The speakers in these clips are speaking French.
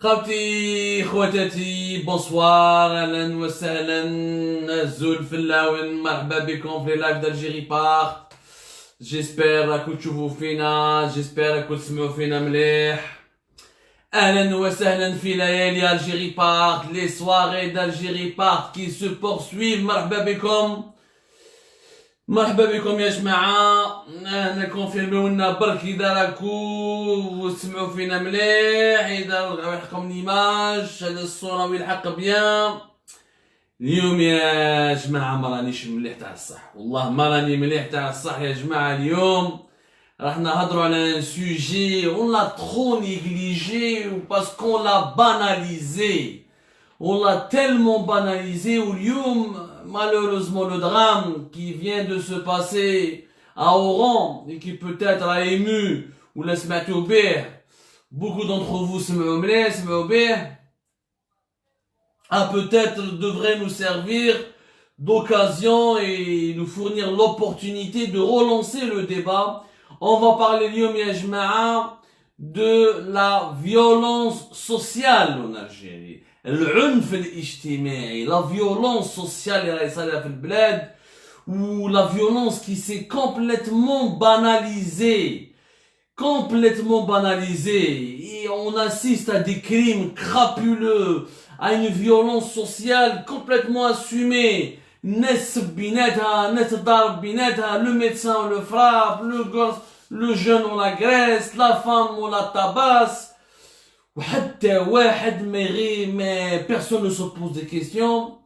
خوتي خواتاتي بونسوار اهلا وسهلا الزول في اللاون مرحبا بكم في لايف d'Algérie Part. جيسبر راكم تشوفوا فينا، جيسبر راكم تسمعوا فينا مليح. اهلا وسهلا في ليالي Algérie Part, les soirées d'Algérie Part qui se poursuivent. مرحبا بكم مرحبا بكم يا جماعة. انا كونفيرميو لنا برك اذا راكو تسمعوا فينا مليح، اذا يحكم ليماج هذا الصورة ويلحق بيان. اليوم يا جماعة ما رانيش مليح تاع الصح، والله ما راني مليح تاع الصح يا جماعة. اليوم راح نهضروا على ان سوجي اون لا ترو نيغليجي باسكو لا باناليزي، on l'a tellement banalisé. واليوم malheureusement le drame qui vient de se passer à Oran et qui peut-être a ému ou l'a سمعتوا به, beaucoup d'entre vous سمعوا مليح سمعوا به, peut-être devrait nous servir d'occasion et nous fournir l'opportunité de relancer le débat. On va parler اليوم يا جماعة de la violence sociale en Algérie, العنف الاجتماعي, la violence sociale اللي راهي صايره في البلاد, ou la violence qui s'est complètement banalisée, et on assiste à des crimes crapuleux, à une violence sociale complètement assumée. ناس بيناتها, ناس تضارب بيناتها, le médecin on le frappe, le jeune on l'agresse, la femme on la tabasse. وحتى واحد ما personne ne se pose des questions,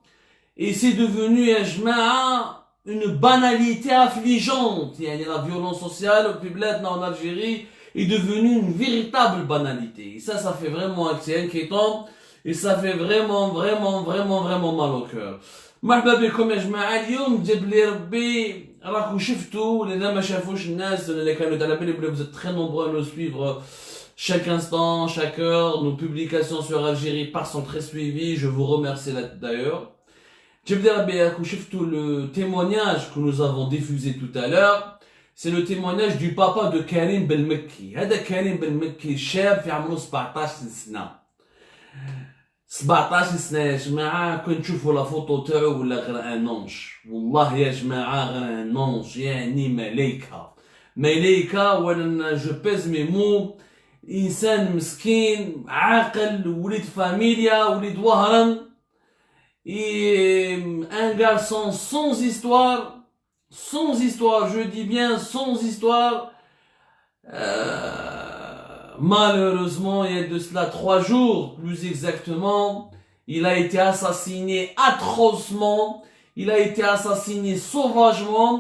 et c'est devenu يا جماعة une banalité affligeante. يعني la violence sociale في بلادنا en Algérie est devenue une véritable banalité, et ça fait vraiment, c'est inquiétant, et ça fait vraiment mal au cœur. مرحبا بكم يا جماعة. اليوم جاب لي ربي راكو شفتوا اللي ما شافوش الناس اللي كانوا على بالي بلي vous êtes très nombreux à nous suivre chaque instant, chaque heure. Nos publications sur Algérie Part sont très suivies, je vous remercie d'ailleurs. جاب لي ربي راكو شفتوا le témoignage que nous avons diffusé tout à l'heure. C'est le témoignage du papa de Karim Belmekki. هذا كريم بالمكي شاب في عمره 17 سنة. 17 سنة يا جماعة. كنت تشوفوا لا فوتو تاعو ولا غير ان انج، والله يا جماعة غير ان انج، يعني ملايكة ولا جو بيز مي مو. انسان مسكين عاقل، وليد فاميليا، وليد وهران، un garçon sans histoire, je dis bien sans histoire. Malheureusement, il y a de cela 3 jours, plus exactement, il a été assassiné atrocement, il a été assassiné sauvagement,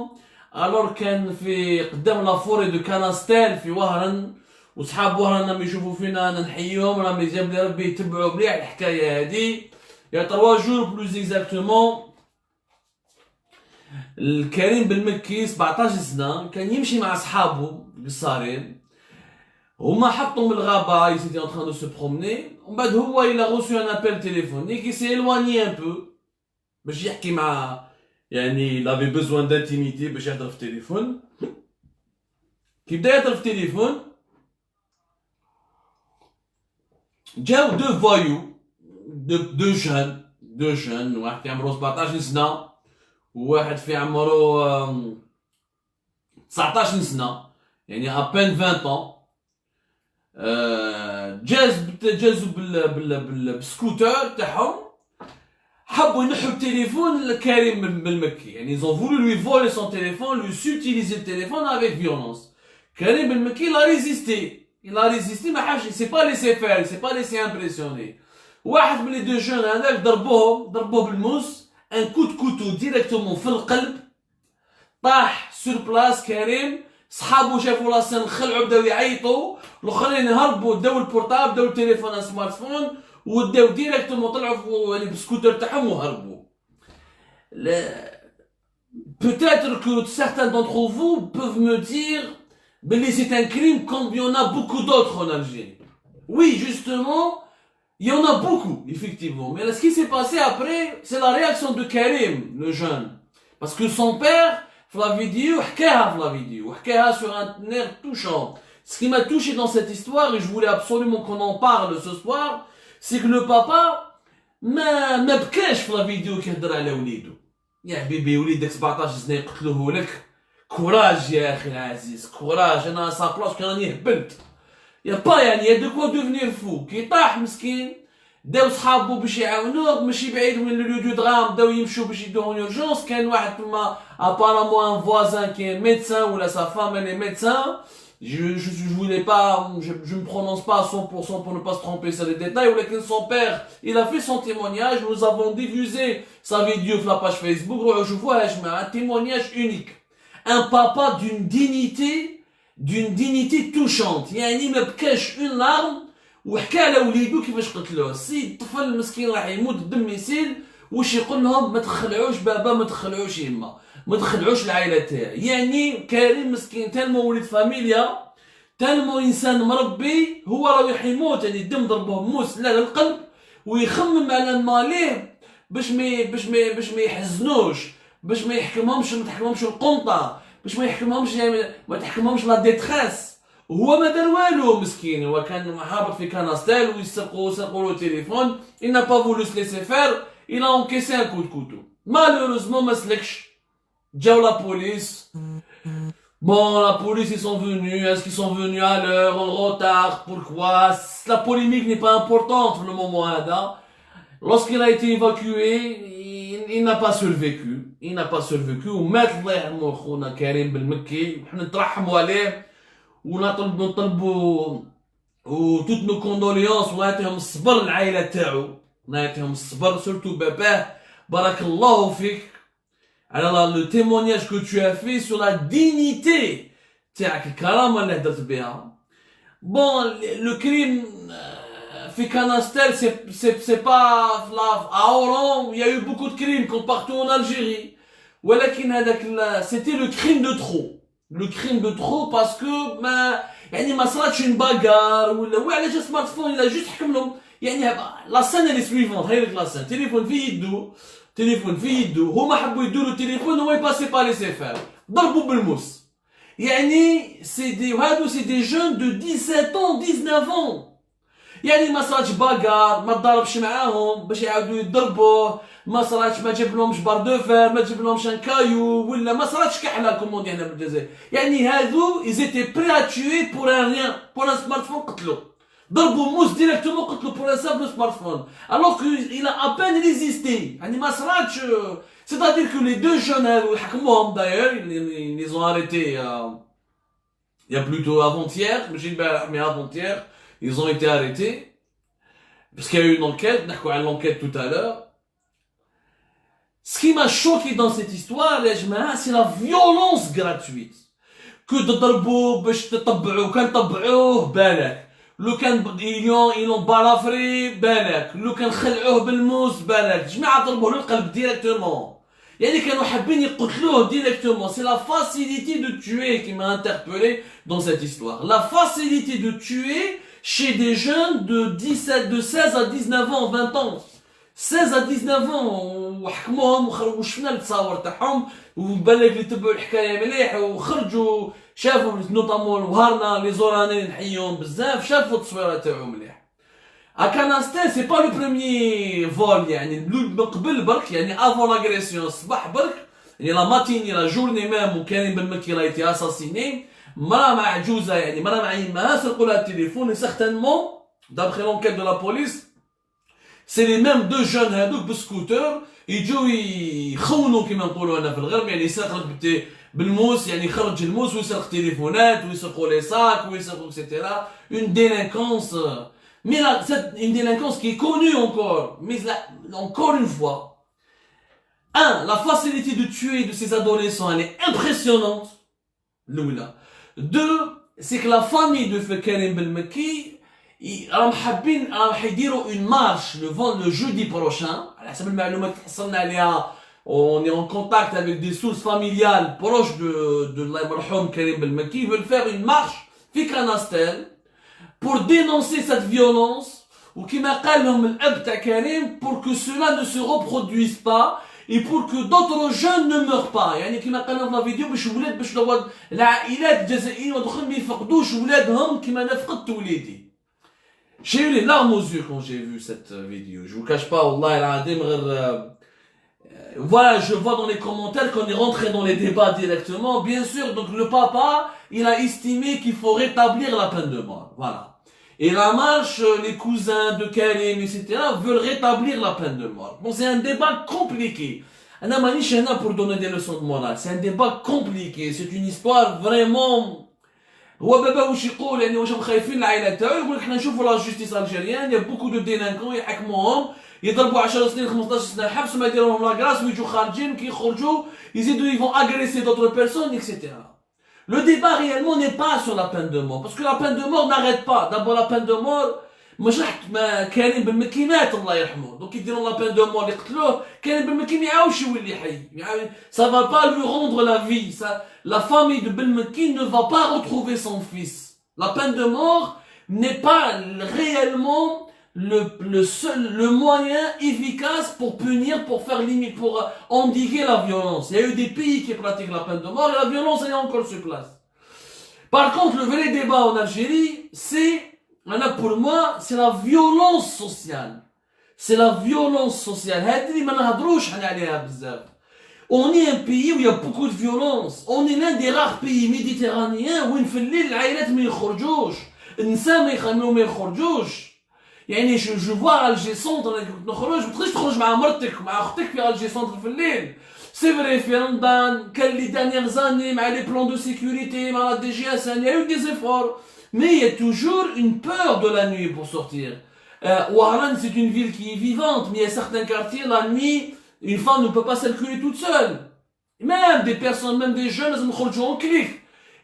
alors كان في قدام la forêt de Canastel في وهران. وصحاب وهران راهم يشوفوا فينا، انا نحييهم، راهم يجاب لي ربي يتبعوا مليح الحكايه هذه. il y a 3 jours plus exactement. الكريم بالمكي 17 سنه، كان يمشي مع اصحابه قصارين، هما حطوا من الغابه، ils étaient en train de se promener. ومن بعد هو il a reçu un appel téléphonique, il s'est éloigné un peu باش يحكي مع، يعني il avait besoin d'intimité باش يهضر في التليفون. كي بدا يهضر في التليفون جاو 2 voyous, deux jeunes, واحد في عمره 17 سنه وواحد في عمره 19 سنه، يعني à peine 20 ans. جازوا بالسكوتر تاعهم، حبوا ينحوا التليفون لكريم بالمكي، يعني ils ont voulu lui voler son téléphone, lui subtiliser le téléphone avec violence. كريم بالمكي il a résisté ما حاش، il s'est pas laissé faire, il s'est pas laissé impressionner. واحد من les 2 jeunes هذاك ضربوه بالموس، un coup de couteau directement في القلب، طاح sur place كريم. صحابو شافوا لاسين خلعوا، بداو يعيطوا، الاخرين هربوا، داو البورتابل، داو التليفون سمارت فون، وداو ديريكتومون طلعوا يعني بالسكوتر تاعهم وهربوا. Peut-être que certains d'entre vous peuvent me dire que c'est un crime comme il y en a beaucoup d'autres en Algérie. Oui, justement, il y en a beaucoup, effectivement. Mais là, ce qui s'est passé après, c'est la réaction de Karim, le jeune. Parce que son père, la vidéo, حكاها sur un air touchant. Ce qui m'a touché dans cette histoire, et je voulais absolument qu'on en parle ce soir, سي كو لو بابا ما بكاش في لا فيديو كيهضر على وليدو. يا حبيبي وليدك 17 سنه يقتلوه لك، كوراج يا اخي العزيز، كوراج. انا سا بلاص كان راني هبلت. يا با يعني يا دو كوا دوفنير فو. كي طاح مسكين داو صحابو باش يعاونوه، ماشي بعيد من لو دو درام، داو يمشوا باش يدوه اورجونس. كان واحد تما ابارامون ان فوازان كي ميدسان ولا sa femme elle est médecin. Je voulais pas, je me prononce pas à 100% pour ne pas se tromper sur les détails. Ou son père, il a fait son témoignage. Nous avons diffusé sa vidéo sur la page Facebook. Je vois un témoignage unique. Un papa d'une dignité touchante. يعني ما بكاش une larme وحكى على وليدو كيفاش قتلوه. السيد طفل مسكين راح يموت، الدم يسيل، واش يقول لهم؟ ما تخلعوش بابا، ما تخلعوش يما، ما تخلعوش العائله تاعي. يعني كريم مسكين تالمو ولد فاميليا، تالمو انسان مربي، هو راه يموت يعني الدم ضربوه موس لا للقلب، ويخمم على ماليه باش ما يحزنوش، باش ما تحكمهمش القنطه، باش ما يحكمهمش ما تحكمهمش لا ديتريس. وهو ما دار والو مسكين، هو كان هابط في كاناستيل ويسرقوا له التليفون. il n'a pas voulu se laisser faire, il a encaissé un coup de couteau. Malheureusement ما سلكش، جاو la police. Bon, la police, ils sont venus. Est-ce qu'ils sont venus à l'heure, en retard? Pourquoi? La polémique n'est pas importante pour le moment. Lorsqu'il a été évacué, il n'a pas survécu. Il n'a pas survécu. ومات الله يرحمه خونا كريم بالمكي. وحنا نترحموا عليه ونطلبوا toutes nos condoléances ونعطيهم الصبر للعائلة تاعو. نعطيهم الصبر surtout باباه. بارك الله فيك. Alors le témoignage que tu as fait sur la dignité تاعك، الكرامة اللي هدرت بها. Bon, le crime fait Canastel, c'est pas à Oran, il y a eu beaucoup de crimes comme partout en Algérie. ولكن هذاك c'était le crime de trop. Le crime de trop parce que ما صراتش une bagarre ولا علاش سمارت فون، il a juste حكم لهم. يعني la scène elle est suivante. هاي لك la scène. تليفون في يدو، هما حبوا يدوروا التليفون، هو يباسي با ليسي فير، ضربوا بالموس. يعني هادو سي دي جون دو 17 ans 19 ans. يعني ما صراتش باغار، ما تضاربش معاهم باش يعاودوا يضربوه، ما صراتش ما جاب لهمش بار دو فير، ما جاب لهمش ان كايو، ولا ما صراتش كحله كوموندي هنا بالجزائر. يعني هادو إيزيتي بري ا توي بور ان ريان، بور ان سمارت فون قتلو، ضربوا موس ديريكتومون قتلو بور ان سامبل سمارت فون، alors qu'il a à peine résisté. يعني ما صراتش. C'est-à-dire que les deux jeunes هادو حكموهم d'ailleurs, ils les ont arrêtés il y a plutôt avant-hier, ماشي البارح mais avant-hier. Ils ont été arrêtés parce qu'il y a eu une enquête. On a l'enquête tout à l'heure. Ce qui m'a choqué dans cette histoire, c'est la violence gratuite. Que تضربوا باش تطبعوا، كان طبعوه بالك، لو كان ils l'ont balafré بالك، لو كان خلعوه بالموس بالك، جماعة ضربوه للقلب ديريكتومون. يعني كانوا حابين يقتلوه ديريكتومون. C'est la facilité de tuer qui m'a interpellé dans cette histoire. La facilité de tuer chez des jeunes de 16 à 19 ans, 20 ans. 16 à 19 ans وحكموهم وشفنا التصاور تاعهم، وبالك اللي تبعوا الحكايه مليح وخرجوا شافوا نوطامون وهارنا لي زورانين نحييهم بزاف، شافوا التصويره تاعهم مليح. اكاناستين سي با لو بروميي فول، يعني من قبل برك، يعني افون لاغريسيون الصباح برك، يعني لا ماتيني لا جورني ميم وكريم بالمكي راه يتي اساسيني. مرا مع عجوزه، يعني مرا مع يمها سرقوا لها التليفون. Et certainement, d'après l'enquête de la police, c'est les mêmes deux jeunes هذوك بالسكوتر يجوا يخونوا كما نقولوا هنا في الغرب، يعني يسرق بالموس، يعني يخرج الموس ويسرق تليفونات ويسرقوا لي ساك ويسرقوا etc. Une délinquance, mais là, c'est une délinquance qui est connue encore. Mais là, encore une fois, la facilité de tuer de ces adolescents, elle est impressionnante. L'oula. Deux, c'est que la famille de Karim Belmeki, راهم حيديروا une marche le jeudi prochain. على حسب المعلومات اللي حصلنا عليها، on est en contact avec des sources familiales proches de المرحوم Karim Belmeki. Ils veulent faire une marche في كاناستيل pour dénoncer cette violence. وكما قال لهم الأب تاع كريم pour que cela ne se reproduise pas et pour que d'autres jeunes ne meurent pas. يعني كما قالنا في الفيديو باش العائلات الجزائريين ودخل ما يفقدوش ولادهم كما انا فقدت وليدي. J'ai eu les larmes aux yeux quand j'ai vu cette vidéo. Je vous cache pas, Wallah al-Adim, voilà, je vois dans les commentaires qu'on est rentré dans les débats directement. Bien sûr, donc le papa, il a estimé qu'il faut rétablir la peine de mort. Voilà. Et la marche, les cousins de Karim, etc., veulent rétablir la peine de mort. Bon, c'est un débat compliqué. Ana manish hna pour donner des leçons de morale. C'est un débat compliqué. C'est une histoire vraiment... هو بابا واش يقول يعني واش خايفين العائله تاعو يقول لك حنا نشوفوا لا جوستيس الجيريان يا بوكو دو ديلانكون يحكموهم يضربوا 10 سنين 15 سنه حبس وما يديروا لهم لا غراس ويجوا خارجين كي يخرجوا يزيدوا ils vont agresser d'autres personnes etc. Le débat réellement n'est pas sur la peine de mort parce que la peine de mort n'arrête pas. D'abord la peine de mort مش راح كريم بن مكي مات الله يرحمه دونك يديروا لا بين دو مور اللي قتلوه كريم بن مكي ما يعاودش يولي حي يعني ça va pas lui rendre la vie ça la famille de Ben Mekki ne va pas retrouver son fils. La peine de mort n'est pas réellement le moyen efficace pour punir, pour faire limite, pour endiguer la violence. Il y a eu des pays qui pratiquent la peine de mort et la violence elle est encore sur place. Par contre, le vrai débat en Algérie, c'est pour moi, c'est la violence sociale. C'est la violence sociale. On est un pays où il y a beaucoup de violence. On est l'un des rares pays méditerranéens où je vois Alger Centre, c'est vrai, les dernières années, les plans de sécurité, la DGS, il y a eu des efforts. Mais il y a toujours une peur de la nuit pour sortir. Ouaran, c'est une ville qui est vivante, mais il y a certains quartiers, la nuit, une femme ne peut pas circuler toute seule. Même des personnes, même des jeunes, elles en clic.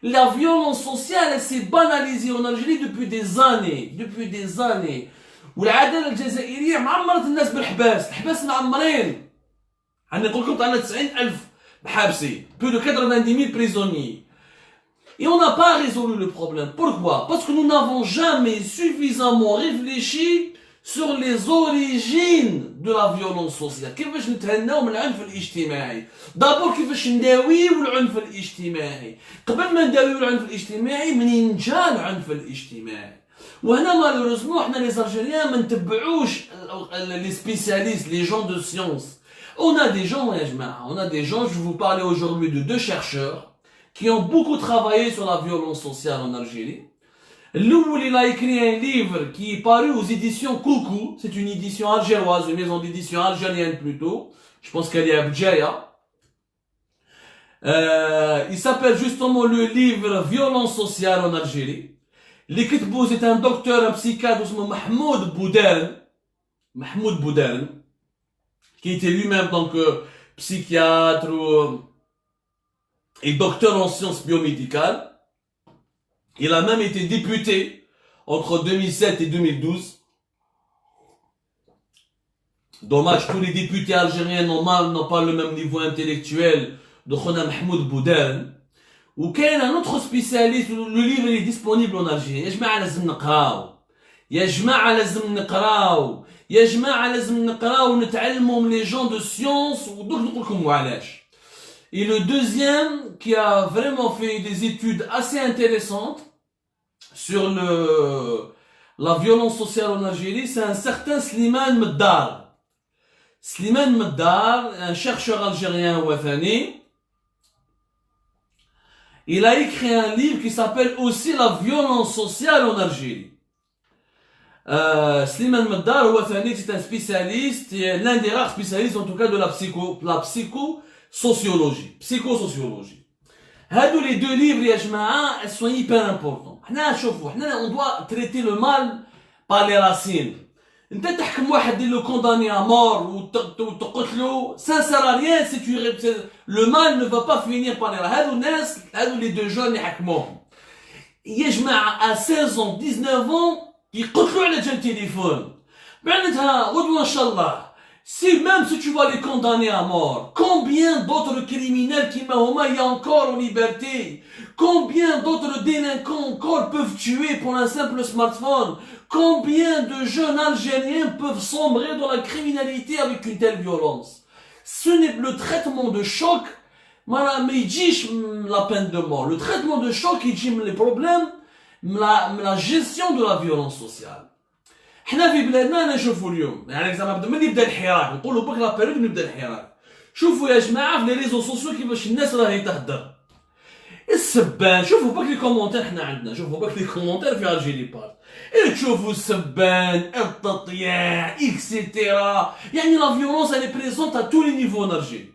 La violence sociale, elle s'est banalisée en Algérie depuis des années. Depuis des années. والعداله الجزائريه معمرت الناس بالحباس، الحباس معمرين. عندنا نقول لكم عندنا 90,000 محابسين، plus de 90,000 prisonniers. Et on n'a pas résolu le problème. Pourquoi? Parce que nous n'avons jamais suffisamment réfléchi sur les origines de la violence sociale. كيفاش نتهناو من العنف الاجتماعي؟ d'abord كيفاش نداويو العنف الاجتماعي؟ قبل ما نداويو العنف الاجتماعي منين جا العنف الاجتماعي؟ وهنا malheureusement احنا les Algériens ما نتبعوش les spécialistes, les gens de science. On a des gens, يا جماعة, on a des gens, je vais vous parler aujourd'hui de deux chercheurs qui ont beaucoup travaillé sur la violence sociale en Algérie. L'oul, il a écrit un livre qui est paru aux éditions Coucou. C'est une édition algéroise, une maison d'édition algérienne plutôt. Je pense qu'elle est à Bdjaya. Il s'appelle justement le livre Violence sociale en Algérie. L'écriture, c'est un docteur, un psychiatre, Mahmoud Boudern. Mahmoud Boudern. Qui était lui-même donc psychiatre et docteur en sciences biomédicales. Il a même été député entre 2007 et 2012. Dommage, tous les députés algériens n'ont pas le même niveau intellectuel de Khona Mahmoud Boudern. Ou qu'il y a un autre spécialiste, le livre est disponible en Algérie. يا لازم نقراو. يا لازم نقراو. لازم نقراو ونتعلموا من les gens de science ودوك نقول لكم وعلاش. Et le deuxième, qui a vraiment fait des études assez intéressantes sur la violence sociale en Algérie, c'est un certain Slimane Meddar. Slimane Meddar, un chercheur algérien wathani, il a écrit un livre qui s'appelle aussi La violence sociale en Algérie. Slimane Meddar wathani, c'est un spécialiste, l'un des rares spécialistes en tout cas de la psychosociologie. هادو les deux livres يا جماعة, elles sont hyper importants. حنا شوفوا, حنا on doit traiter le mal par les racines. انت تحكم واحد دير له condamné à mort وتقتلو, ça sert à rien si tu le mal ne va pas finir par les هادو الناس, هادو les deux jeunes يحكموهم. يا جماعة à 16 ans, 19 ans يقتلوا على جال تليفون. معناتها غدوة ان شاء الله. Même si tu vas les condamner à mort, combien d'autres criminels qui il y a encore en liberté? Combien d'autres délinquants encore peuvent tuer pour un simple smartphone? Combien de jeunes Algériens peuvent sombrer dans la criminalité avec une telle violence? Ce n'est le traitement de choc, mais la peine de mort. Le traitement de choc, il dit les problèmes, la gestion de la violence sociale. حنا في بلادنا نشوفوا اليوم يعني زعما ملي بدا الحراك نقولوا بك لا بيريود نبدا الحراك. شوفوا يا جماعه في لي ريزو سوسيو كيفاش الناس راهي تهدر. السبان شوفوا بك لي كومونتير حنا عندنا شوفوا بك لي كومونتير في الجيري بارت تشوفوا السبان التطياع اكسيتيرا يعني لا فيولونس اللي بريزونت ا تو لي نيفو نرجي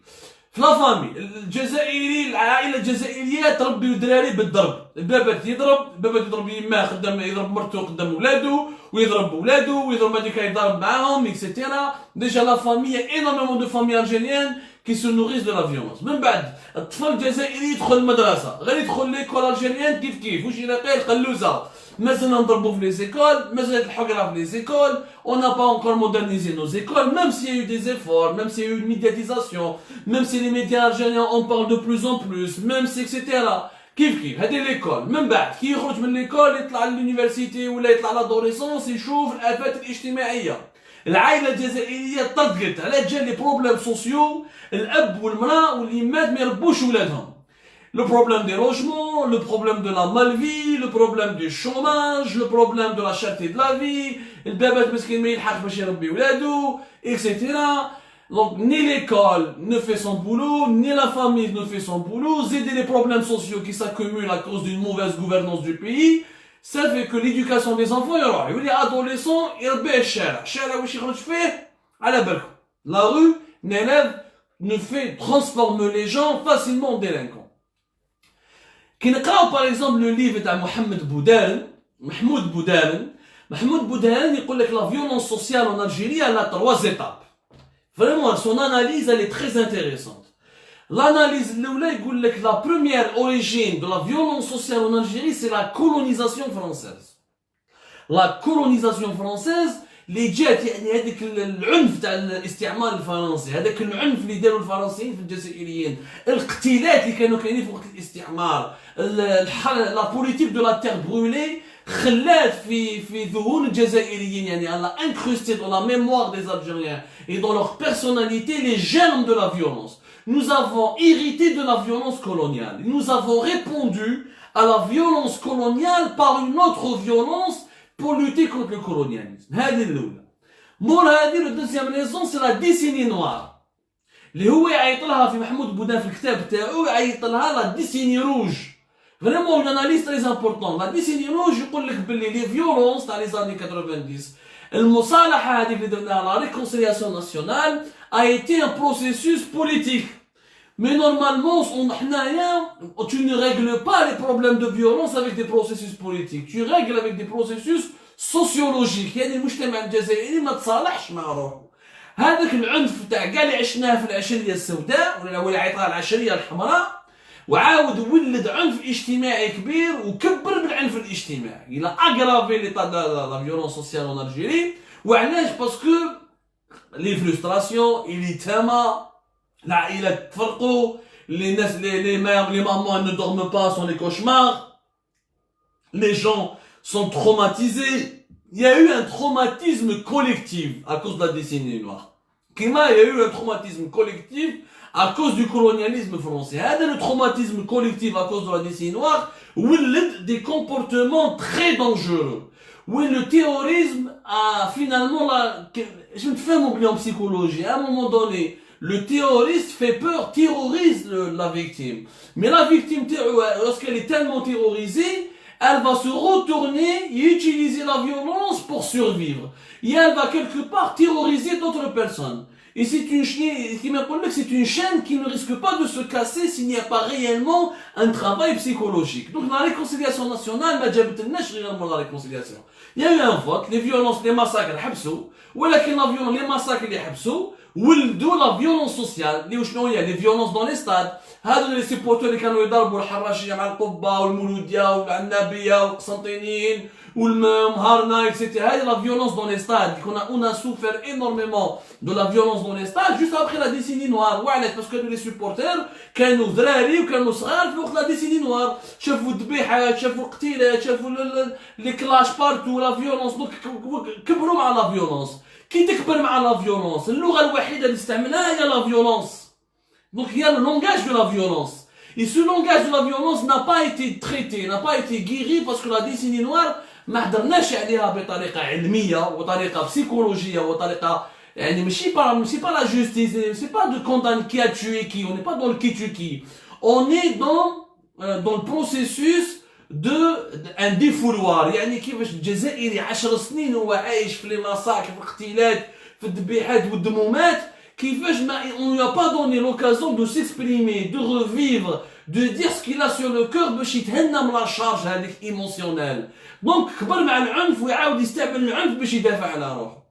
في لا فامي الجزائري العائله الجزائريه تربي الدراري بالضرب البابات يضرب يماه قدام يضرب مرته قدام ولادو ويضرب ولادو ويضرب هذيك يضرب معاهم اكسيتيرا ديجا لا فامي انورمون دو فامي الجيريان qui se nourrissent de la violence. من بعد الطفل الجزائري يدخل المدرسة غير يدخل ليكول الجيريان كيف واش يلاقي القلوزة مازلنا نضربو في لي زيكول مازالت الحقرة في لي زيكول on n'a pas encore modernisé nos écoles même s'il y a eu des efforts même s'il y a eu une médiatisation même si les médias algériens en parlent de plus en plus même si etc كيف هذه ليكول من بعد كي يخرج من ليكول يطلع لليونيفرسيتي ولا يطلع لادوليسونس يشوف الآفات الاجتماعية. العائله الجزائريه طرقت على جال لي بروبليم سوسيو الاب والمراه واليمات ما يربوش ولادهم. لو بروبليم دي لوجمون لو بروبليم دو لا مالفي لو بروبليم دو شوماج لو بروبليم دو لا شارتي دو لا في البابات مسكين ما يلحقش باش يربي ولادو اكسيتيرا. Donc, ni l'école ne fait son boulot, ni la famille ne fait son boulot. Aider les problèmes sociaux qui s'accumulent à cause d'une mauvaise gouvernance du pays. Ça fait que l'éducation des enfants يروح يولي adolescent يربيه الشارع واش يخرج فيه على بالكم. La rue ne fait transformer les gens facilement en délinquants. كي نقراو par exemple le livre تاع محمود بودارن يقول لك la violence sociale en Algérie elle a 3 étapes. Vraiment son analyse elle est très intéressante. L'analyse la première origine de la violence sociale en Algérie, c'est la colonisation française. La colonisation française, اللي جات يعني هذاك العنف تاع الاستعمار الفرنسي، هذاك العنف اللي داروا الفرنسيين في الجزائريين، الاقتتالات اللي كانوا كاينين في وقت الاستعمار، لا بوليتيك دو لا تير برويلي خلات في ذهون الجزائريين يعني elle a incrusté dans la mémoire des Algériens et dans leur personnalité les germes de la violence. Nous avons hérité de la violence coloniale. Nous avons répondu à la violence coloniale par une autre violence pour lutter contre le colonialisme. هذه الأولى. مور هذه le deuxième raison c'est la décennie noire. اللي هو يعيط لها في محمود بودان في الكتاب تاعو يعيط لها la décennie rouge. Vraiment une analyse très importante. La décennie rouge يقول لك باللي les violences تاع les années 90 المصالحة هذيك اللي درناها la réconciliation nationale a été un processus politique. Mais normalement, tu ne règles pas les problèmes de violence avec des processus politiques. Tu règles avec des processus sociologiques. يعني المجتمع الجزائري ما تصالحش مع روحه. هذاك العنف تاع كاع اللي عشناه في العشرية السوداء ولا هو يعيطها العشرية الحمراء وعاود ولد عنف اجتماعي كبير وكبر بالعنف الاجتماعي. Il a aggravé l'état de la violence sociale en Algérie. وعلاش؟ باسكو les frustrations, اليتامى العائلات تفرقوا les mamans ne dorment pas sont les cauchemars, les gens sont traumatisés. Il y a eu un traumatisme collectif à cause de la décennie noire. Il y a eu un traumatisme collectif à cause du colonialisme français. Le traumatisme collectif à cause de la décennie noire ولد des comportements très dangereux. Où le terrorisme a finalement je me fais oublier en psychologie. À un moment donné, le terroriste fait peur, terrorise la victime. Mais la victime, lorsqu'elle est tellement terrorisée, elle va se retourner et utiliser la violence pour survivre. Et elle va quelque part terroriser d'autres personnes. Et c'est une chaîne qui ne risque pas de se casser s'il n'y a pas réellement un travail psychologique. Donc la réconciliation nationale, la réconciliation. Il y a eu un vote, les violences, les massacres, les massacres, la violence sociale, les violences dans les stades. هذول les supporters اللي كانوا يضربوا الحراشية مع القبة والمولودية والعنابية والقسنطينيين والمهارنا etc. هذه la violence dans les stades. On a souffert énormément de la violence dans les stades juste après la décennie noire. وعلاش؟ parce que les supporters كانوا ذراري وكانوا صغار في وقت la décennie noire. شافوا الذبيحات، شافوا القتيلات، شافوا les clashs partout, la violence. Donc كبروا مع la violence. كي تكبر مع la violence اللغة الوحيدة اللي استعملها هي la violence. Donc il y a le langage de la violence. Et ce langage de la violence n'a pas été traité, n'a pas été guéri parce que la décennie noire ما هدرناش عليها بطريقه علميه وطريقه بسيكولوجيه وطريقه يعني ماشي با لا جوستيس سي با دو كوندان كي ا tué كي on n'est pas dans le qui tue qui on est dans le processus de un défouloir يعني كيفاش الجزائري 10 سنين هو عايش في لي ماساكر في الاقتلاعات في الذبيحات والدمومات كيفاش ما on lui a pas donné l'occasion de s'exprimer de revivre de dire ce qu'il a sur le cœur باش يتهنى من لا شارج هذيك ايموسيونيل دونك كبر مع العنف ويعاود يستعمل العنف باش يدافع على روحه.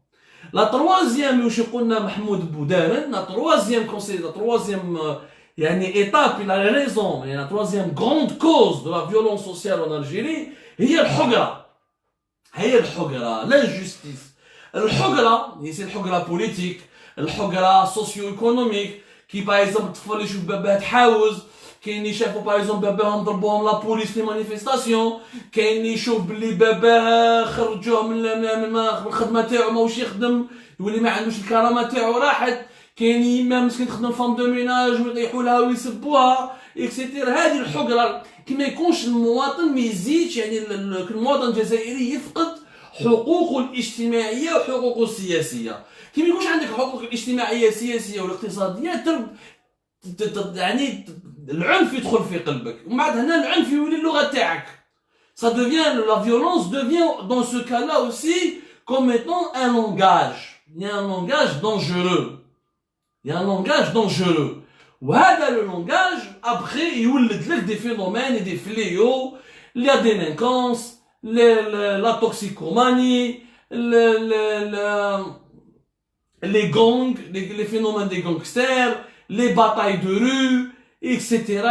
لا تروازيام واش قلنا محمود بودارن لا تروازيام كونسي لا تروازيام يعني ايتاب لا ريزون يعني لا تروازيام غروند كوز دو لا فيولونس سوسيال ان الجيري هي الحقره لانجستيس الحقره سي الحقره بوليتيك الحقره سوسيو ايكونوميك كي باغ اكزومبل الطفل يشوف باباه تحاوز كاين اللي شافوا باغ اكزومبل باباهم ضربوهم لا بوليس في مانيفيستاسيون كاين اللي يشوف بلي باباه خرجوه من الخدمه تاعو ماهوش يخدم يولي ما عندوش الكرامه تاعو راحت كاين يما مسكين تخدم فام دو ميناج ويطيحوا لها ويسبوها اكسيتير هذه الحقره كي ما يكونش المواطن ما يزيدش يعني المواطن الجزائري يفقد حقوقه الاجتماعيه وحقوقه السياسيه كي ما يكونش عندك حقوق الاجتماعيه السياسيه والاقتصاديه يعني العنف يدخل في قلبك ومن بعد هنا العنف يولي اللغه تاعك ça devient la violence devient dans ce cas-là aussi comme étant un langage il y a un langage dangereux وهذا le langage après يولد لك des phénomènes et des fléaux la délinquance la toxicomanie les gangs les phénomènes des gangsters les batailles de rue etc.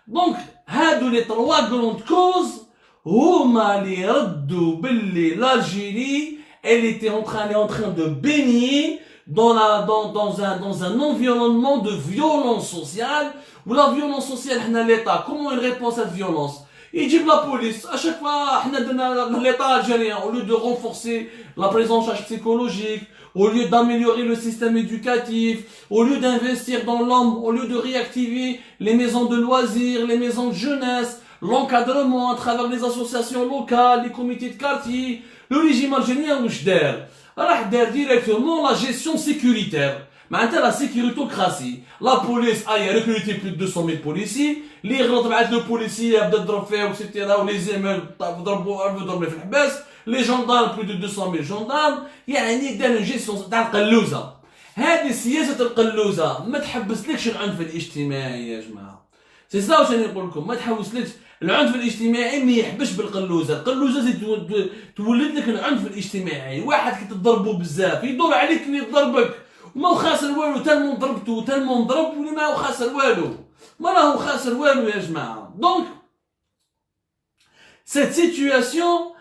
donc هادو les trois grandes causes هما اللي يردوا باللي l'Algérie elle est en train de baigner dans un environnement de violence sociale où la violence sociale l'État comment il répond à cette violence يجيب la police à chaque fois حنا درنا l'État algérien au lieu de renforcer la prise en charge psychologique au lieu d'améliorer le système éducatif, au lieu d'investir dans l'homme, au lieu de réactiver les maisons de loisirs, les maisons de jeunesse, l'encadrement à travers les associations locales, les comités de quartier, le régime algérien واش دار؟ راح دار directement la gestion sécuritaire. معناتها la sécuritocratie. La police a recruté plus de 200 000 policiers, اللي يغلط بعث له policier بدا يضرب فيه وكسيتيرا ولي زيمل ضربوا في الحباس. Les gendarmes plus de 200 000 gendarmes يعني داروا جيستيون تاع القلوزه هذه سياسه القلوزه ما تحبسلكش العنف الاجتماعي يا جماعه سي سا واش انا نقول لكم ما تحبسلكش العنف الاجتماعي ما يحبش بالقلوزه القلوزه زيد تولد لك العنف الاجتماعي واحد كي تضربوا بزاف يدور عليك اللي يضربك وما هو خاسر والو تالمون ضربته تالمون ضرب واللي ما هو خاسر والو ما راهو خاسر والو يا جماعه دونك cette situation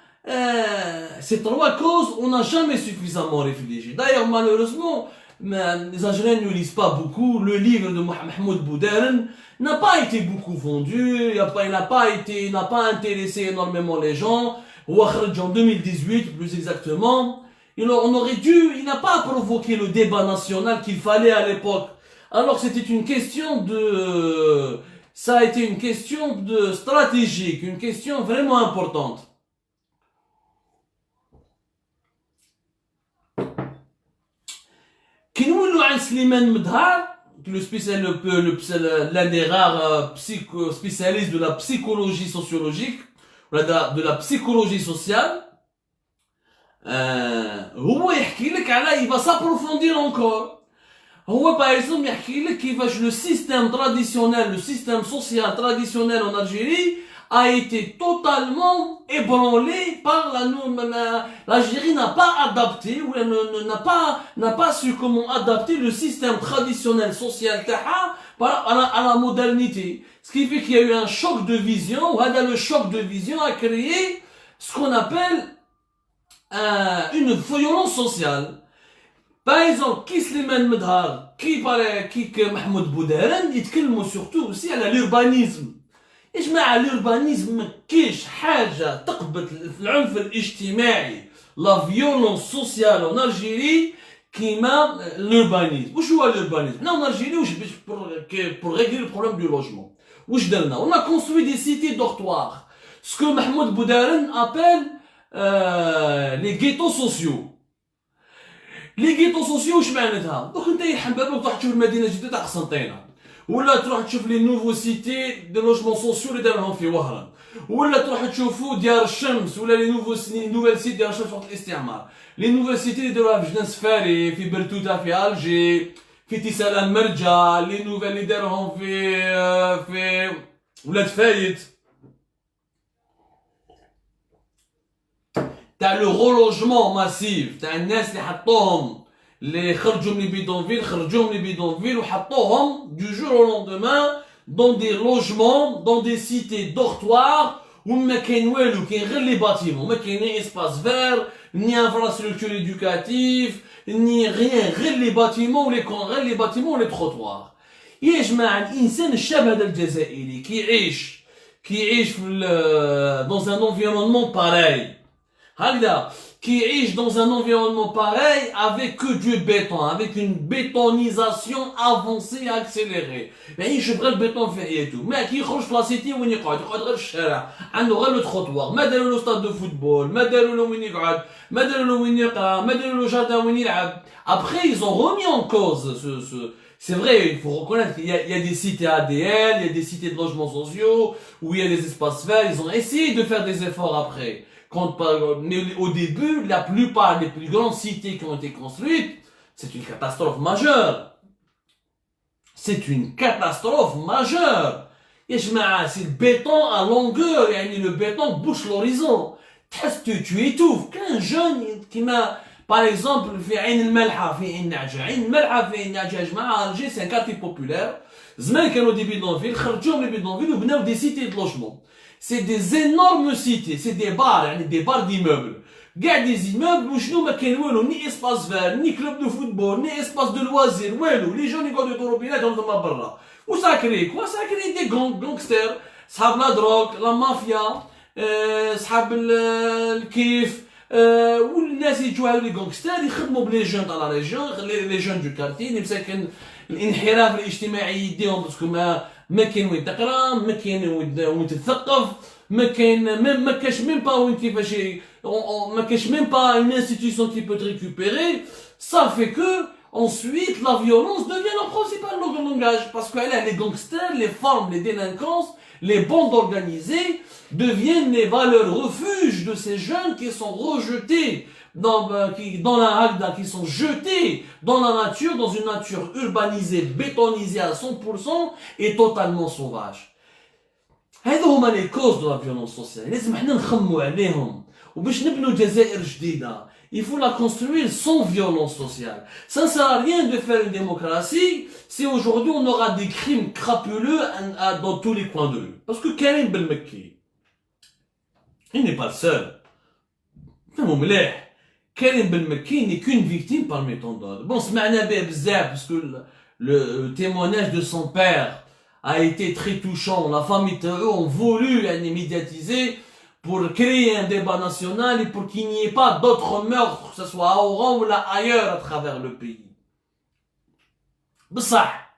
ces trois causes, on n'a jamais suffisamment réfléchi. D'ailleurs, malheureusement, les Algériens ne lisent pas beaucoup. Le livre de Mahmoud Boudaran n'a pas été beaucoup vendu, il n'a pas intéressé énormément les gens. En 2018, plus exactement, il n'a pas provoqué le débat national qu'il fallait à l'époque. Alors c'était une question ça a été une question stratégique, une question vraiment importante. كي نولوا عن سليمان مدهار l'un des rares spécialistes de la psychologie sociologique de la psychologie sociale هو يحكي لك على il va s'approfondir encore هو par exemple يحكي لك كيفاش le système social traditionnel en Algérie a été totalement ébranlé par l'Algérie n'a pas adapté ou n'a pas su comment adapter le système traditionnel social à la modernité. Ce qui fait qu'il y a eu un choc de vision, ou le choc de vision a créé ce qu'on appelle une violence sociale. Par exemple, qui Slimane Medhar, qui Mahmoud Boudaran, ils parlent surtout aussi à l'urbanisme. يا جماعة الurbanisme مكاينش حاجة تقبط العنف الاجتماعي لا فيولونس سوسيال اون الجيري كيما l'urbanisme. واش هو l'urbanisme؟ حنا اون الجيري واش باش pour régler le problème du logement واش درنا؟ on a construit des cités dortoirs Ce que Mahmoud Boudarin appelle les ghettos sociaux. لي غيتو سوسيو واش معناتها؟ دوك انت يحن بالك تروح تشوف المدينه الجديده تاع قسنطينه، ولا تروح تشوف لي نوفو سيتي دي لوجمون سوسيو اللي دارهم في وهران، ولا تروح تشوفوا ديار الشمس ولا لي نوفيل سيتي ديال الشمس وقت الاستعمار، لي نوفيل سيتي اللي داروها في جنان سفاري، في برتوتا، في الجي، في تيسالان مرجع، لي نوفيل اللي داروهم في ولاد فايت تاع لو غولوجمون ماسيف تاع الناس اللي حطوهم اللي خرجوا من بيدونفيل، خرجوهم من بيدونفيل وحطوهم دو جور او لوندومان دون دي لوجمون دون دي سيتي دورتوار وما كاين والو، كاين غير لي باتيمون، ما كاين ني اسباس فير ني انفراستركتور ايدوكاتيف ني غيان، غير لي باتيمون ولي غير لي باتيمون ولي تروطوار. يا جماعه الانسان الشاب هذا الجزائري كيعيش في دون ان انفيرونمون باراي هكذا، كيعيش dans un environnement pareil avec que du béton, avec une bétonisation avancée et accélérée. يعني يشوف غير البيتون في حياته، ما كيخرج في لاسيتي وين يقعد غير الشارع، عنده غير لو تروطوار، ما داروا له ستاد دو فوتبول، ما داروا له وين يقعد، ما داروا له وين يقرا، ما داروا له جاردان وين يلعب. Après ils ont remis en cause c'est vrai, il faut reconnaître qu'il y a des cités ADL, il y a des cités de logements sociaux, où il y a des espaces verts, ils ont essayé de faire des efforts après. Mais au début, la plupart des plus grandes cités qui ont été construites, c'est une catastrophe majeure. C'est une catastrophe majeure. Et je m'arrête, c'est le béton à longueur, et le béton bouche l'horizon. Tu étouffes. Qu'un jeune qui m'a, par exemple, fait Ain el-Malha, fait Ain Nadja. Ain el-Malha, fait Ain Nadja, Alger, c'est un quartier populaire. Zman كانوا دي بيدونفيل، خرجوهم لي بيدونفيل وبناو دي سيتي de logement. C'est des énormes cités, c'est des bars, يعني des bars d'immeubles. كاع des immeubles وشنو ما كاين والو، ني اسباس فير، ني كلوب دو فوتبول، ني اسباس دو لوازير، والو، لي جون يقعدوا يدوروا بيناتهم تما برا. وساكري كوا ساكري دي غونغستر، صحاب لا دروك، لا مافيا، صحاب الكيف، والناس يجوا هاو لي غونغستر يخدموا بلي جون تاع لا ريجيون، لي جون دو كارتي اللي مساكن الانحراف الاجتماعي يديهم باسكو ما كاين وين تقرا، ما كاين وين تثقف، ما كاين ما كاش ميم با وين كيفاش ما كاش ميم با une institution qui peut te récupérer. Ça fait que ensuite la violence devient leur principal langage parce que là les gangsters, les formes, les délinquances, les bandes organisées deviennent les valeurs refuges de ces jeunes qui sont rejetés dans la Hagda, qui sont jetés dans la nature, dans une nature urbanisée, bétonisée à 100% et totalement sauvage. هذو هما les causes de la violence sociale. لازم احنا نخموا عليهم وباش نبنوا جزائر جديدة. Il faut la construire sans violence sociale. Ça ne sert à rien de faire une démocratie si aujourd'hui on aura des crimes crapuleux dans tous les coins de rue. Parce que Karim Belmekki, il n'est pas le seul. Karim Belmekki n'est qu'une victime parmi tant d'autres. Bon, سمعنا به بزاف parce que le témoignage de son père a été très touchant. La famille eux ont voulu les médiatiser pour créer un débat national et pour qu'il n'y ait pas d'autres meurtres, que ce soit à Oran ou là ailleurs à travers le pays. بصح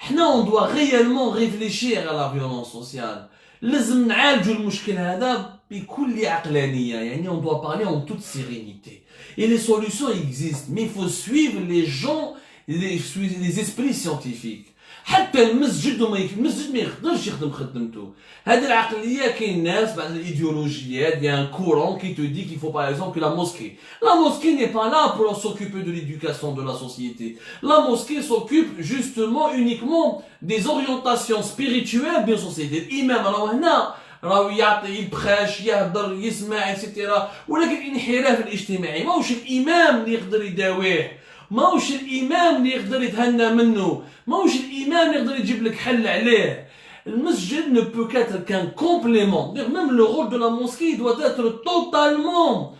احنا on doit réellement réfléchir à la violence sociale. لازم نعالجوا المشكل هذا بكل عقلانية. يعني on doit parler en toute sérénité. Et les solutions existent, mais il faut suivre les gens, les esprits scientifiques. حتى المسجد ما يقدرش يخدم خدمته. هذه العقليه كاين ناس بعد الايديولوجيات ديال un courant qui te dit qu'il faut par exemple que la mosquée n'est pas là pour s'occuper de l'éducation de la société. La mosquée s'occupe justement uniquement des orientations spirituelles de la société. الامام راه هنا راه يعطي يبخاش يهضر يسمع اكسيتيرا، ولكن الانحراف الاجتماعي ماهوش الامام اللي يقدر يداويه، ماهوش الامام اللي يقدر يتهنى منه، ماهوش الامام اللي يقدر يجيب لك حل عليه. المسجد ne peut qu'être qu'un complément. Même le rôle de la mosquée doit être totalement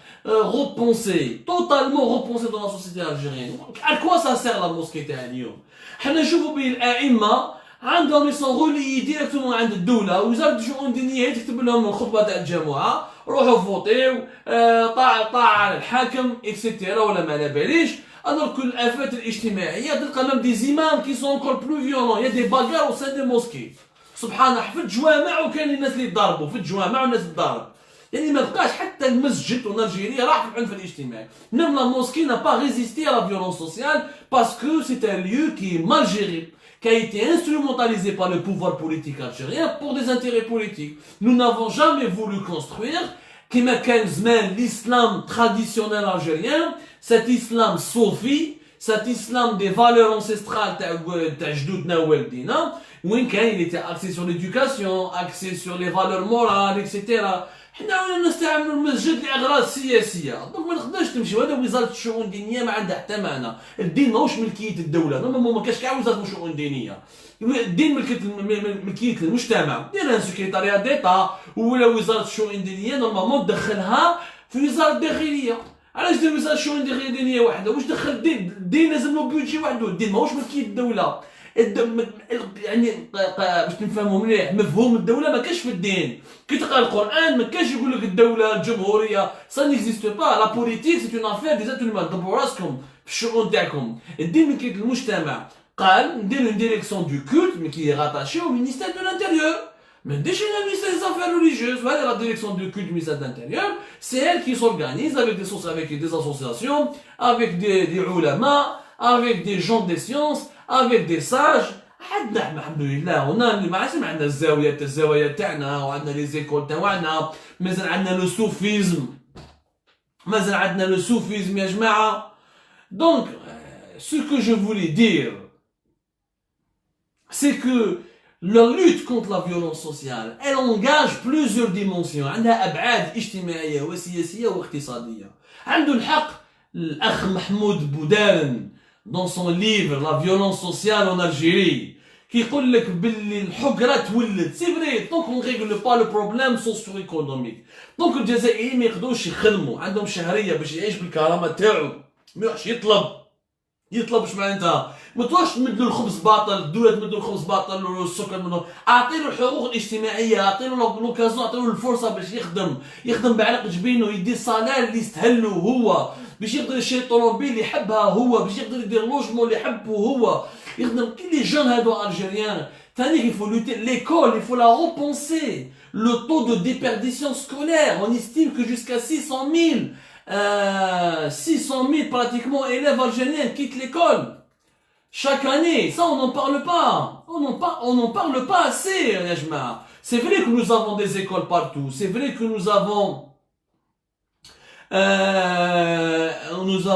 repensé dans la société algérienne. À quoi ça sert la mosquée تاع اليوم؟ حنا نشوفوا به الائمه عندهم يسون رولي ديريكتومون عند الدوله، وزاره الشؤون الدينيه تكتب لهم الخطبه تاع الجمعه، روحوا فوتيو، طاعه على الحاكم اكسيتيرا ولا ما على باليش. Alors que l'affaire الاجتماعية تلقى même des imams qui sont encore plus violents. Il y a des bagarres au sein des mosquées. سبحان الله في الجوامع وكان الناس اللي يضربوا في الجوامع والناس تضرب. يعني ما بقاش حتى المسجد en Algérie راح في العنف الاجتماعي. Même la mosquée n'a pas résisté à la violence sociale parce que c'est un lieu qui est mal géré, qui a été instrumentalisé par le pouvoir politique algérien pour des intérêts politiques. Nous n'avons jamais voulu construire كما كان زمان l'islam traditionnel algérien, cet islam soufi, cet islam des valeurs ancestrales تاع جدودنا ووالدينا وين كان il était axé sur l'éducation, axé sur les valeurs morales, etc. حنا نستعملوا المسجد لاغراض سياسيه، دونك ما نقدرش تمشيو. هذا وزاره الشؤون الدينيه ما عندها حتى معنى. الدين ماهوش ملكيه الدوله، ما كاش كاع وزاره الشؤون الدينيه. الدين ملكيه المجتمع، ديرها سكرتاريا ديتا ولا وزاره الشؤون الدينيه نورمالمون تدخلها في وزاره الداخليه. علاش دير وزاره الشؤون الدينيه وحده؟ واش دخل الدين لازم له بيجي وحده. الدين ماهوش ملكيه الدوله. يعني باش نفهموا مليح مفهوم الدوله ما كاش في الدين. كي تقرا القران ما كاش يقول لك الدوله الجمهوريه سا نيكزيست با. لا بوليتيك سي اون افير دي زاتولمان، دبروا راسكم في الشؤون تاعكم. الدين ملكيه المجتمع. قال ندير اون ديريكسيون دو كولت مي كي راتاشي au ministère de l'intérieur. Mais déjà le ministère des affaires religieuses, voilà la direction du culte du ministère de l'intérieur, c'est elle qui s'organise avec des associations, avec des ulama, avec des gens des sciences, avec des sages. عندنا الحمد لله هنا ما عندنا الزاويه تاعنا وعندنا لي زيكول تاعنا. مازال عندنا لو سوفيزم، مازال عندنا لو سوفيزم يا جماعه. Donc ce que je voulais dire c'est que la lutte contre la violence sociale elle engage plusieurs dimensions. عندها ابعاد اجتماعيه وسياسيه واقتصاديه. عنده الحق الاخ محمود بودان dans son livre La violence sociale en Algérie qui يقول لك باللي الحقره تولد. سي فري دونك اون ريغل با لو بروبليم سوسيو ايكونوميك. دونك الجزائريين ما يقدروش يخدموا، عندهم شهريه باش يعيش بالكرامه تاعو، ما يروحش يطلب اش معناتها. ما تروحش تمد له الخبز باطل، الدوله تمد له الخبز باطل والسكر منه. اعطي له الحقوق الاجتماعيه، اعطي له لوكازيون، اعطي له الفرصه باش يخدم بعرق جبينه، يدير صالير اللي يستهل له هو، باش يقدر يشري الطوموبيل اللي يحبها هو، باش يقدر يدير لوجمون اللي يحبه هو، يخدم. كي لي جون هادو الجيريان ثاني il faut lutter l'école, il faut la repenser. Le taux de déperdition scolaire, on estime que jusqu'à 600 000 pratiquement élèves algériens quittent l'école chaque année. Ça on n'en parle pas, on n'en parle pas assez يا جماعة. C'est vrai que nous avons des écoles partout, c'est vrai que nous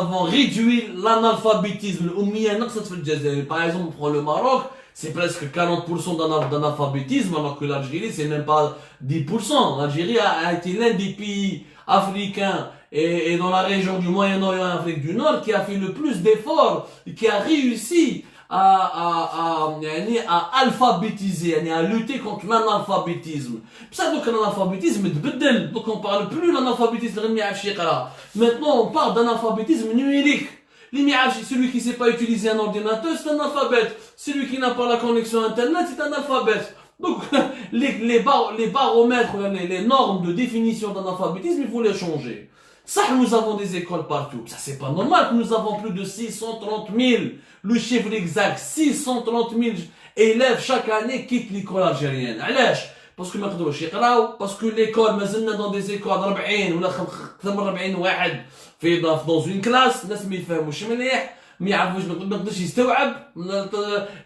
avons réduit l'analphabétisme. الأمية نقصت في الجزائر. Par exemple, on prend le Maroc, c'est presque 40% d'analphabétisme, alors que l'Algérie, c'est même pas 10%. L'Algérie a été l'un des pays africains et dans la région du Moyen-Orient et Afrique du Nord qui a fait le plus d'efforts et qui a réussi à alphabétiser, à lutter contre l'analphabétisme. Ça, donc l'analphabétisme تبدل. Donc on parle plus de l'analphabétisme اللي ما يعرفش يقرا. Maintenant on parle d'analphabétisme numérique. Celui qui ne sait pas utiliser un ordinateur, c'est un analphabète. Celui qui n'a pas la connexion internet, c'est un analphabète. Donc les baromètres, les normes de définition d'analphabétisme, il faut les changer. Ça, nous avons des écoles partout. Ça, c'est pas normal que nous avons plus de 630 000, le chiffre exact, 630 000 élèves chaque année quittent l'école algérienne. علاش؟ parce que ما يقدروش يقراو، parce que l'école مازلنا dans des écoles 40 ولا 45 واحد dans une classe، الناس ما يفهموش مليح، ما يعرفوش، ما يقدرش يستوعب،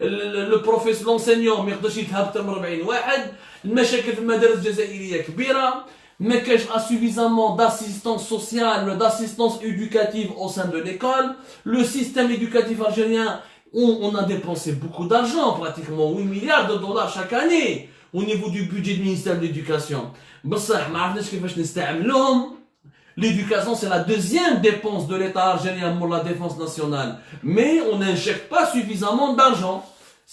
لو بروفيسور لونسينيون ما يقدرش يفهم اكثر من 40 واحد. المشاكل في المدارس الجزائريه كبيره. Mais qu'il y a suffisamment d'assistance sociale, d'assistance éducative au sein de l'école. Le système éducatif algérien, on a dépensé beaucoup d'argent, pratiquement 8 milliards de dollars chaque année au niveau du budget du ministère de l'éducation. L'éducation, c'est la deuxième dépense de l'État algérien pour la défense nationale. Mais on n'injecte pas suffisamment d'argent.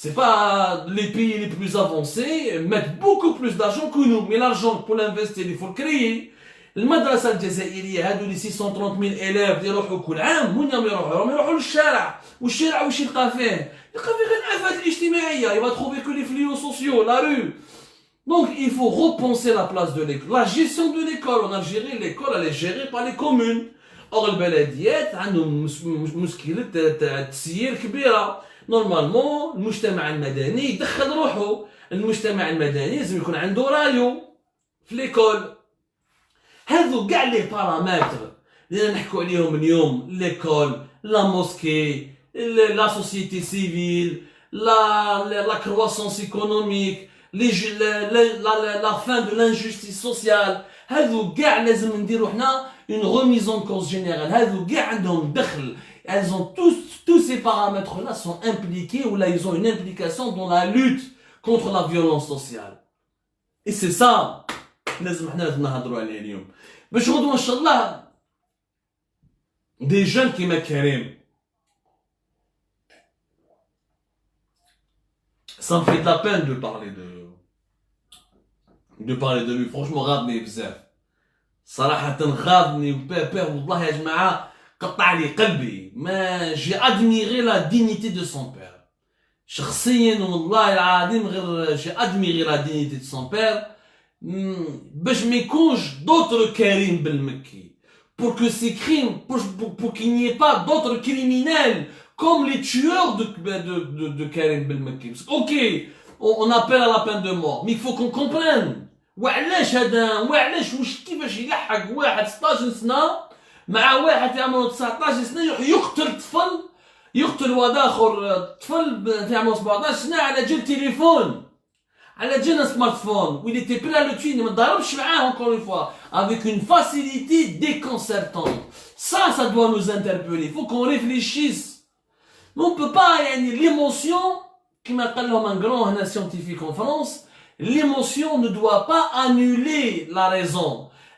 C'est pas les pays les plus avancés mettent beaucoup plus d'argent que nous. Mais l'argent pour l'investir, il faut le créer. المدرسة الجزائرية هادو لي 630 000 élèves يروحوا كل عام وين يروحوا للشارع. والشارع واش يلقى فيه؟ يلقى فيه غير الآفات الاجتماعية. Il va trouver que les fléaux sociaux, la rue. Donc il faut repenser la place de l'école. La gestion de l'école en Algérie, l'école elle est gérée par les communes. Or البلديات عندهم مشكلة تسيير كبيرة. نورمالمون المجتمع المدني يدخل روحه. المجتمع المدني لازم يكون عنده رايو في ليكول. هذو كاع لي بارامتر اللي نحكوا عليهم اليوم، ليكول، لا موسكي، لا سوسيتي سيفيل، لا كرواسونس ايكونوميك، la fin de l'injustice sociale. هذو كاع لازم نديرو حنا une remise en cause générale. هذو كاع عندهم دخل. Elles ont tous ces paramètres là sont impliqués, ou là ils ont une implication dans la lutte contre la violence sociale. Et c'est ça لازم حنا نهضروا عليه اليوم باش غدوه ان شاء الله دي جون كيما كريم. Ça me fait de la peine de parler de lui. Franchement غاضني بزاف صراحة، غاضني وبابا والله يا جماعة قطع لي قلبي. ما جي ادميري لا دينيتي دو سون بير شخصيا والله العظيم، غير جي ادميري لا دينيتي دو سون بير باش ما يكونش d'autres كريم بالمكي. Pour que ces crimes, pour qu'il n'y ait pas d'autres criminels comme les tueurs de Karim Belmaki. Ok, on appelle à la peine de mort, mais il faut qu'on comprenne. وعلاش هذا وعلاش كيفاش يلحق واحد 16 سنة مع واحد في عمره 19 سنة يقتل طفل، يقتل واحد آخر طفل في عمره 17 سنة على جال تليفون، على جال سمارت فون، و il était prêt à le tuer. ما ضربش معاه encore une fois avec une facilité déconcertante. Ça doit nous interpeller. Il faut qu'on réfléchisse. Mais on peut pas, l'émotion, qui m'appelle un grand scientifique en France, l'émotion ne doit pas annuler la raison.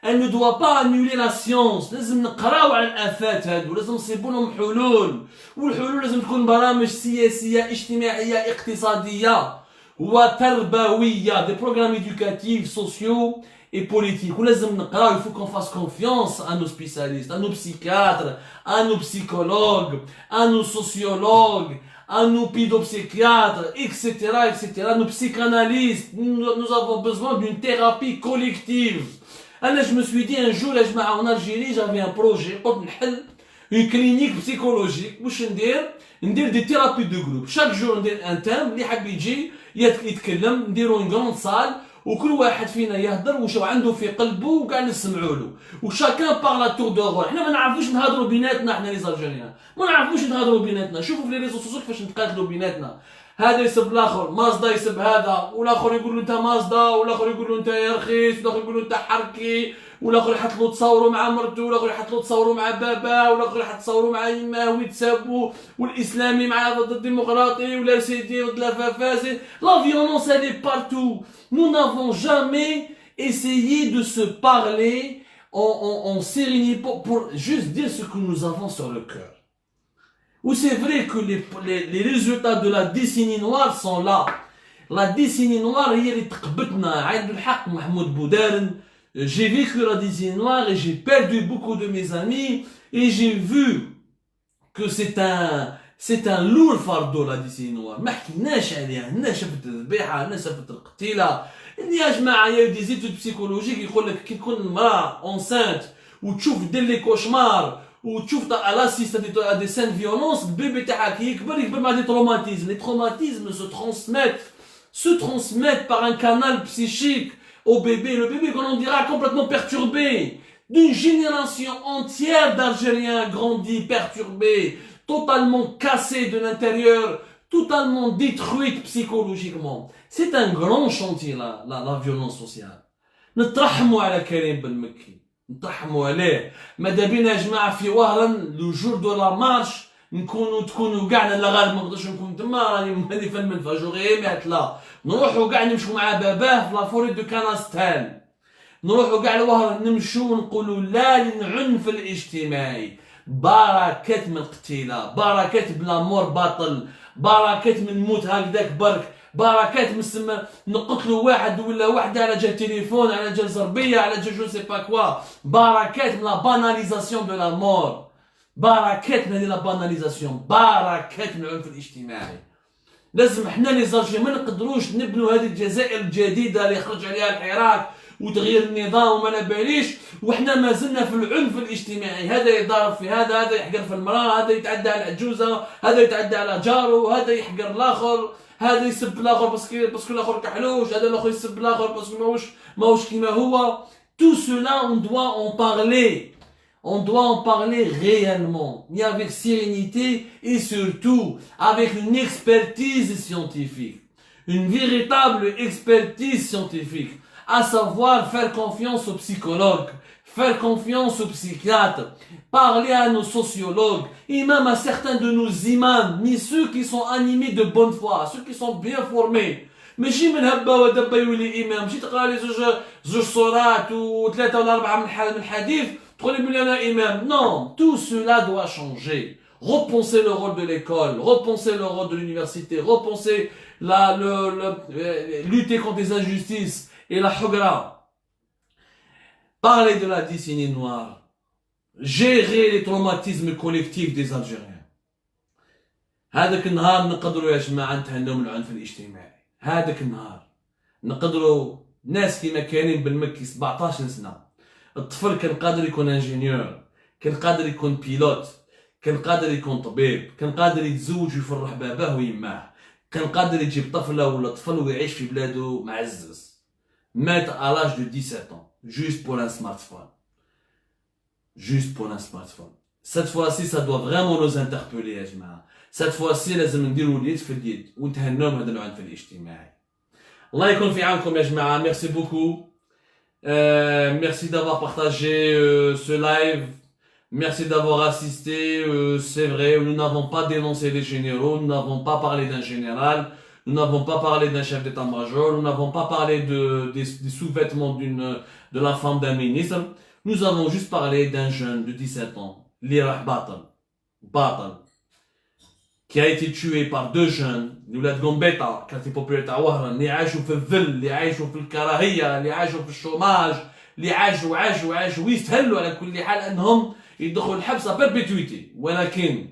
Elle ne doit pas annuler la science. لازم نقراو على الآفات هادو، لازم نصيبوا لهم حلول، والحلول لازم تكون برامج سياسية اجتماعية اقتصادية وتربوية، des programmes éducatifs, sociaux et politiques. ولازم نقراو. Il faut qu'on fasse confiance à nos spécialistes, à nos psychiatres, à nos psychologues, à nos sociologues, à nos pédopsychiatres, etc., nos psychanalystes. Nous avons besoin d'une thérapie collective. Alors je me suis dit un jour, en Algérie, j'avais un projet, une clinique psychologique. ندير des thérapies de groupe. Chaque jour ندير un thème اللي حاب يجي يتكلم، نديرو une grande salle وكل واحد فينا يهضر وش عنده في قلبه وقاع نسمعوا له، وشاكان بارلا تور دو رول. حنا ما نعرفوش نهضروا بيناتنا، حنا لي زالجيريان ما نعرفوش نهضروا بيناتنا. شوفوا في لي ريزو سوسيو كيفاش نتقاتلوا بيناتنا. هذا يسب الاخر، مازدا يسب هذا، والاخر يقول له انت مازدا، والاخر يقول له انت يا رخيص، والاخر يقول له انت حركي، والاخر يحط له تصاوروا مع مرته، والاخر يحط له تصاوروا مع باباه، والاخر يحط تصاوروا مع يماه ويتسابوا، والاسلامي مع ضد الديمقراطي، والارسيدي ضد لافافاسي. La violence elle est partout. Nous n'avons jamais essayé de se parler en sérénité pour juste dire ce que nous avons sur le cœur. Où c'est vrai que les résultats de la décennie noire sont là. La décennie noire, j'ai vécu la décennie noire et j'ai perdu beaucoup de mes amis et j'ai vu que c'est un lourd fardeau la décennie noire. ما حكيناش عليها، الناس شافت الذبيحة، الناس شافت القتيلة. يا جماعة يا دي زيتود بسيكولوجيك يقول لك كي تكون المرأة اونسانت وتشوف دير لي كوشمار وتشوف الاسيست دي سين فيولونس، البيبي تاعك يكبر مع دي تروماتيزم. Les traumatismes se transmettent par un canal psychique au bébé. Le bébé, qu'on dira, complètement perturbé. D'une génération entière d'Algériens grandis, perturbés, totalement cassés de l'intérieur, totalement détruits psychologiquement. C'est un grand chantier, la violence sociale. نترحموا على كريم بن مكي، نترحموا عليه. ماذا بينا يا جماعة في وهران لو جور دو لا مارش تكونوا كاع. انا غالب ما نقدرش نكون تما، راني في المنفى جوغي مات لا. نروحوا كاع نمشوا مع باباه في لافوري دو كاناستان، نروحوا كاع لوهران نمشوا ونقولوا لا للعنف الاجتماعي. بركات من القتيلة، بركات بلا مور باطل، بركات من موت هكذاك برك، بركات من نقتلوا واحد ولا وحده على جال تليفون، على جال زربيه، على جال جو سي با كوا. بركات من لا باناليزاسيون دو لا مور، بركات من هذه لا باناليزاسيون، بركات من العنف الاجتماعي. لازم حنا لي زالجيريان ما نقدروش نبنوا هذه الجزائر الجديده اللي خرج عليها الحراك وتغيير النظام وما باليش، وحنا ما زلنا في العنف الاجتماعي، هذا يضارب في هذا يحقر في المرأة، هذا يتعدى على العجوزة، هذا يتعدى على جاره، هذا يحقر الاخر، هذا يسب الاخر باسكو الاخر كحلوش، هذا الاخر يسب الاخر باسكو ماهوش كيما هو. Tout cela on doit en parler. On doit en parler réellement, mais avec sérénité et surtout avec une expertise scientifique. Une véritable expertise scientifique. À savoir faire confiance aux psychologues, faire confiance aux psychiatres, parler à nos sociologues et même à certains de nos imams, mais ceux qui sont animés de bonne foi, ceux qui sont bien formés. ماشي من هبه ودبه يولي امام، ماشي تقرا لي زوج صورات وثلاثه ولا اربعه من الحديث تقول لي بلي انا امام. Non, tout cela doit changer. Repenser le rôle de l'école, repenser le rôle de l'université, repenser lutter contre les injustices et la hugra. Parler de la décennie noire, gérer les traumatismes collectifs des Algériens. هذاك النهار نقدروا يا جماعه نتهنوا من العنف الاجتماعي. هذاك النهار نقدروا ناس كيما كاينين بالمكي 17 سنه، الطفل كان قادر يكون انجينيور، كان قادر يكون بيلوت، كان قادر يكون طبيب، كان قادر يتزوج ويفرح باباه ويماه، كان قادر يجيب طفله ولا طفل ويعيش في بلاده معزز. مات à l'âge de 17 ans juste pour un smartphone. Juste pour un smartphone. Cette fois-ci ça doit vraiment nous interpeller يا جماعه. Cette fois-ci لازم نديروا اليد في اليد ونتهنوا من هذا العنف الاجتماعي. الله يكون في عونكم يا جماعه. Merci beaucoup. Merci d'avoir partagé ce live. Merci d'avoir assisté. C'est vrai, nous n'avons pas dénoncé les généraux, nous n'avons pas parlé d'un général, nous n'avons pas parlé d'un chef d'état-major, nous n'avons pas parlé des sous-vêtements de la femme d'un ministre. Nous avons juste parlé d'un jeune de 17 ans, Lirah Batal, qui a été tué par deux jeunes, ولاد قنبيطة، كانت البوبولار تاع وهران، اللي عاشوا في الذل، اللي عاشوا في الكراهية، اللي عاشوا في الشوماج، اللي عاشوا ويستهلوا على كل حال انهم يدخلوا الحبس à perpétuité. ولكن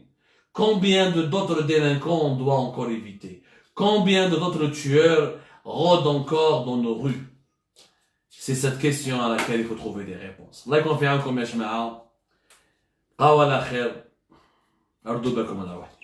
combien d'autres délinquants on doit encore éviter? Combien d'autres tueurs rôdent encore dans nos rues? C'est cette question à laquelle il faut trouver des réponses. الله يكون في عونكم يا جماعة. بقاو على خير. أردوا بالكم على واحد.